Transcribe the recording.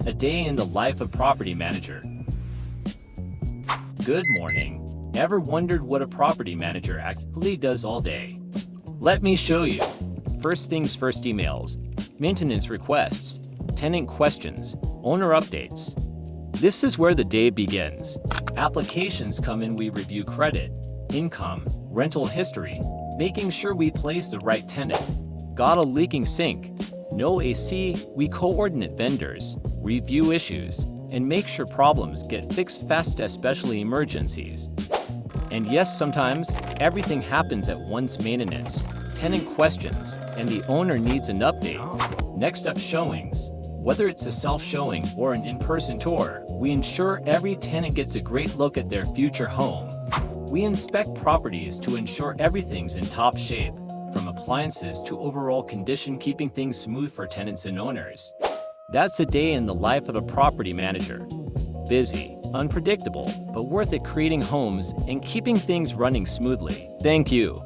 A day in the life of property manager. Good morning. Ever wondered what a property manager actually does all day? Let me show you. First things first, emails, maintenance requests, tenant questions, owner updates. This is where the day begins. Applications come in, we review credit, income, rental history, making sure we place the right tenant. Got a leaking sink? No AC? We coordinate vendors, review issues, and make sure problems get fixed fast, especially emergencies. And yes, sometimes everything happens at once: maintenance, tenant questions, and the owner needs an update. Next up, showings. Whether it's a self-showing or an in-person tour, we ensure every tenant gets a great look at their future home. We inspect properties to ensure everything's in top shape, from appliances to overall condition, keeping things smooth for tenants and owners. That's a day in the life of a property manager. Busy, unpredictable, but worth it, creating homes and keeping things running smoothly. Thank you.